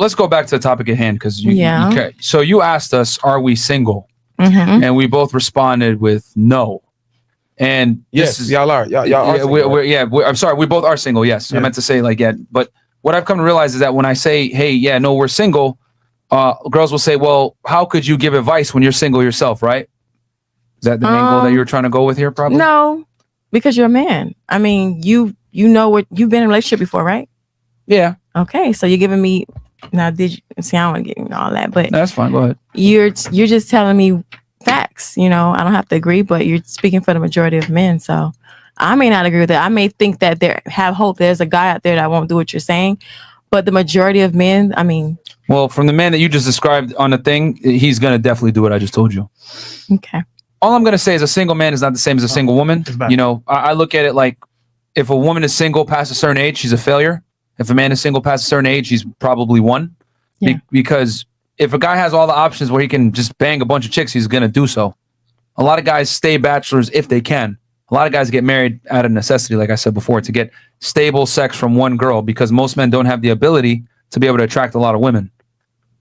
let's go back to the topic at hand because so you asked us, are we single? And we both responded with no. And yes, y'all are. Y'all are single. I'm sorry, we both are single. Yes, I meant to say but what I've come to realize is that when I say, hey, no, we're single, girls will say, well, how could you give advice when you're single yourself, right? Is that the angle that you were trying to go with here, probably? No, because you're a man. I mean, you know what, you've been in a relationship before, right? Yeah. Okay, so you're giving me, now did you, see, I don't want to get into all that, but. That's fine, go ahead. You're just telling me facts, I don't have to agree, but you're speaking for the majority of men, so I may not agree with that. I may think that have hope there's a guy out there that won't do what you're saying, but the majority of men, I mean. Well, from the man that you just described on the thing, he's going to definitely do what I just told you. Okay. All I'm going to say is a single man is not the same as a single woman. I look at it like if a woman is single past a certain age, she's a failure. If a man is single past a certain age, he's probably one. Yeah. Because if a guy has all the options where he can just bang a bunch of chicks, he's going to do so. A lot of guys stay bachelors if they can. A lot of guys get married out of necessity, like I said before, to get stable sex from one girl because most men don't have the ability to be able to attract a lot of women.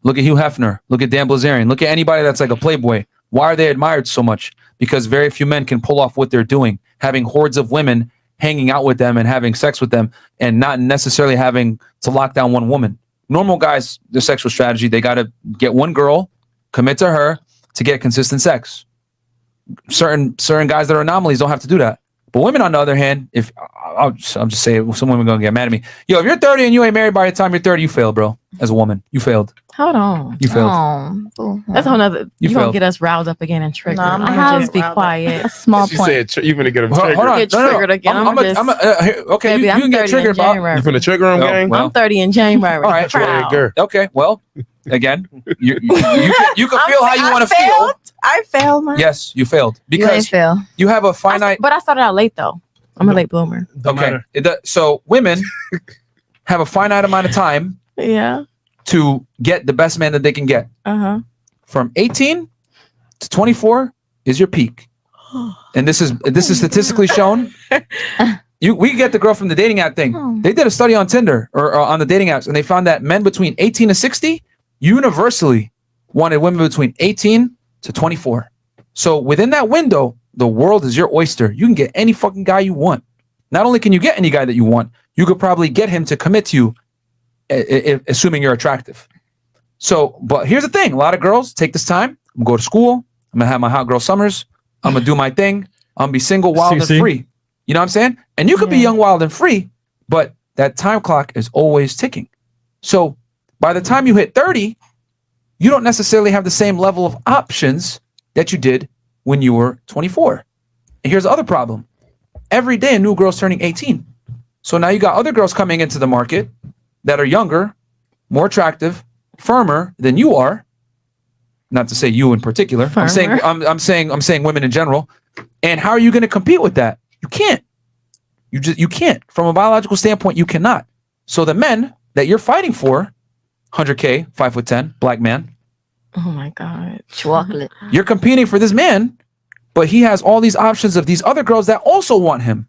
Look at Hugh Hefner. Look at Dan Bilzerian. Look at anybody that's like a playboy. Why are they admired so much? Because very few men can pull off what they're doing, having hordes of women hanging out with them and having sex with them and not necessarily having to lock down one woman. Normal guys, their sexual strategy, they got to get one girl, commit to her to get consistent sex. Certain guys that are anomalies don't have to do that. But women, on the other hand, if I'm just saying, some women gonna get mad at me. Yo, if you're 30 and you ain't married by the time you're 30, you failed, bro. As a woman, you failed. Hold on. You failed. That's a whole nother. You gonna get us riled up again and triggered. No, I'm gonna just be quiet. A small she point. said you're gonna get them triggered. Hold on. Get triggered again. Okay, you can get triggered about. You finna trigger them, gang? I'm 30 in January. All right, trigger. Okay, well, again, you can feel how you want to feel. I failed. Yes, you failed because you have a finite. But I started out late though. I'm a late bloomer. Okay, so women have a finite amount of time. Yeah. To get the best man that they can get. From 18 to 24 is your peak, and this is statistically shown. We get the girl from the dating app thing. They did a study on Tinder or on the dating apps, and they found that men between 18 and 60 universally wanted women between 18 to 24. So within that window, the world is your oyster. You can get any fucking guy you want. Not only can you get any guy that you want, you could probably get him to commit to you, assuming you're attractive. So, but here's the thing. A lot of girls take this time. I'm going to go to school. I'm going to have my hot girl summers. I'm going to do my thing. I'm going to be single, wild, and free. You know what I'm saying? And you could be young, wild, and free, but that time clock is always ticking. So by the time you hit 30, you don't necessarily have the same level of options that you did when you were 24. And here's the other problem. Every day a new girl's turning 18. So now you got other girls coming into the market that are younger, more attractive, firmer than you are. Not to say you in particular. Firmer. I'm saying women in general. And how are you going to compete with that? You can't. You can't. From a biological standpoint, you cannot. So the men that you're fighting for, 100K, 5'10", black man. Oh my God. Chocolate. You're competing for this man, but he has all these options of these other girls that also want him.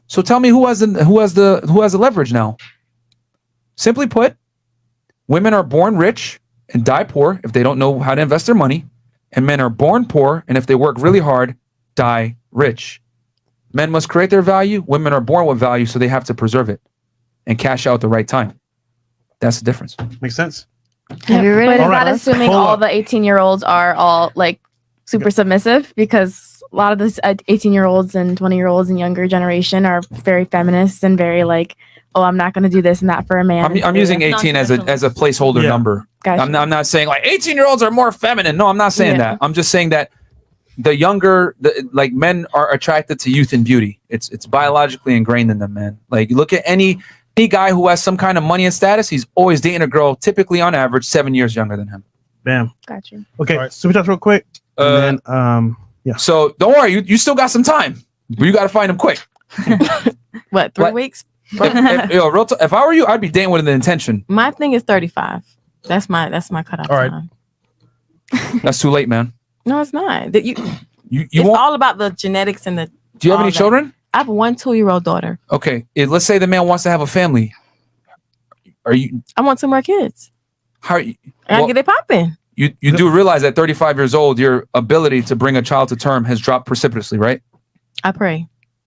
So tell me who has the leverage now? Simply put, women are born rich and die poor if they don't know how to invest their money, and men are born poor and if they work really hard, die rich. Men must create their value. Women are born with value, so they have to preserve it and cash out at the right time. That's the difference. Makes sense. Have you really? But is that assuming all the 18-year-olds are all like super submissive? Because a lot of this 18-year-olds and 20-year-olds and younger generation are very feminist and very like, oh, I'm not going to do this and that for a man. I'm using 18 as a placeholder number. Gotcha. I'm not saying like 18-year-olds are more feminine. No, I'm not saying that. I'm just saying that the younger, like men are attracted to youth and beauty. It's biologically ingrained in them, man. Like you look at any guy who has some kind of money and status, he's always dating a girl, typically on average 7 years younger than him. Bam. Got you. Okay, super chats real quick. And then, yeah. So don't worry, you still got some time, but you got to find him quick. What, 3 weeks? If I were you, I'd be dating with an intention. My thing is 35. That's my cutoff time. That's too late, man. No, it's not. It's won't, all about the genetics and the. Do you have any children? I have 1 2-year-old daughter. Okay, let's say the man wants to have a family. are you? I want some more kids. How are you? I gotta get it popping. You do realize at 35 years old, your ability to bring a child to term has dropped precipitously, right? I pray.